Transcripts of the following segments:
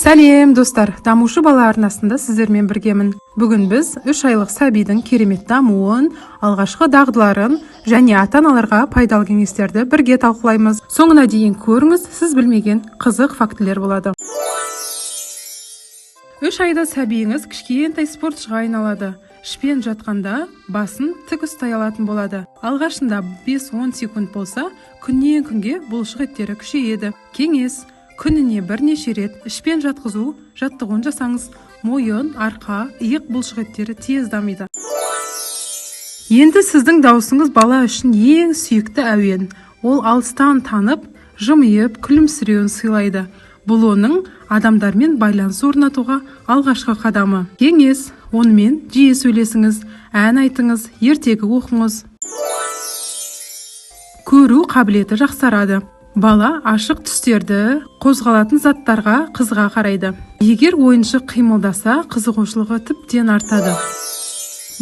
Сәлем достар, дамушы бала арнасында сіздермен біргемін. Бүгін біз 3 айлық сәбидің керемет дамуын, алғашқы дағдыларын және ата-аналарға пайдалы кеңестерді бірге талқылаймыз. Соңына дейін көріңіз, сіз білмеген қызық фактілер болады. 3 айда сәбиіңіз кішкентай спортшыға айналады. Ішпен жатқанда басын тік ұстай алатын болады. Алғашында 5-10 секунд болса, күннен күнге бұлшық еттері күшейеді. Кеңес: күніне бірнеше рет ішпен жатқызу жаттығуын жасаңыз. Мойын, арқа, иық бұлшық еттері тез дамиды. Енді сіздің даусыңыз бала үшін ең сүйікті әуен. Ол алыстан танып, жымиып, күлімсіреуін сыйлайды. Бұл оның адамдармен байланыс орнатуға алғашқы қадамы. Кеңес: онымен жиі сөйлесіңіз, ән айтыңыз, ертегі оқыңыз. Көру қабілеті жақсарады. Бала ашық түстерді, қозғалатын заттарға қызыға қарайды. Егер ойыншық қимылдаса, қызығушылығы тіптен артады.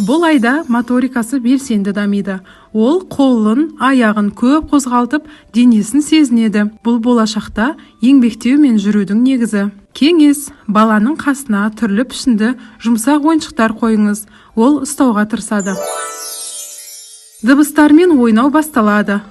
Бұл айда моторикасы белсенді дамиды. Ол қолын, аяғын көп қозғалтып, денесін сезінеді. Бұл болашақта еңбектеу мен жүрудің негізі. Кеңес: баланың қасына түрлі пішінді жұмсақ ойыншықтар қойыңыз. Ол ұстауға тырысады. Дыбыстармен ойнау басталады.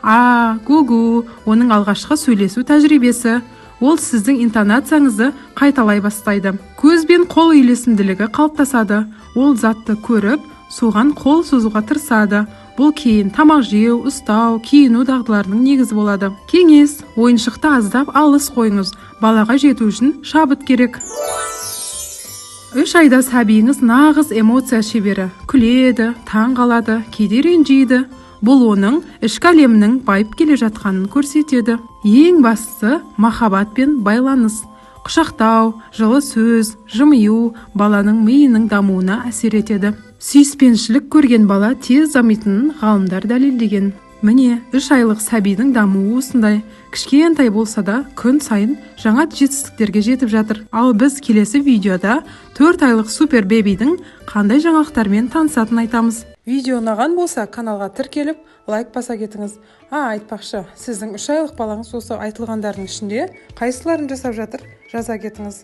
Гу-гу оның алғашқы сөйлесу тәжірибесі. Ол сіздің интонацияңызды қайталай бастайды. Көз бен қол үйлесімділігі қалыптасады. Ол затты көріп, соған қол созуға тырысады. Бұл кейін тамақ жеу, ұстау, киіну дағдыларының негізі болады. Кеңес: ойыншықты аздап алыс қойыңыз. Балаға жету үшін шабыт керек. 3 айда сәбиіңіз нағыз эмоция шебері. Күледі, таң қалады, кейде ренжиді. Бұл оның ішкі әлемінің байып келе жатқанын көрсетеді. Ең бастысы махаббатпен байланыс. Құшақтау, жылы сөз, жымию баланың миының дамуына әсер етеді. Сүйіспеншілік көрген бала тез дамитынын ғалымдар дәлелдеген. Міне, 3 айлық сәбидің дамуы осындай. Кішкентай болса да, күн сайын жаңа жетістіктерге жетіп жатыр. Ал біз келесі видеода 4 айлық супер бебидің қандай жаңалықтармен танысатынын айтамыз. Видео ұнаған болса, каналға тіркеліп, лайк баса кетіңіз. Айтпақшы, сіздің 3 айлық балаңыз осы айтылғандардың ішінде қайсыларын жасап жатыр, жаза кетіңіз.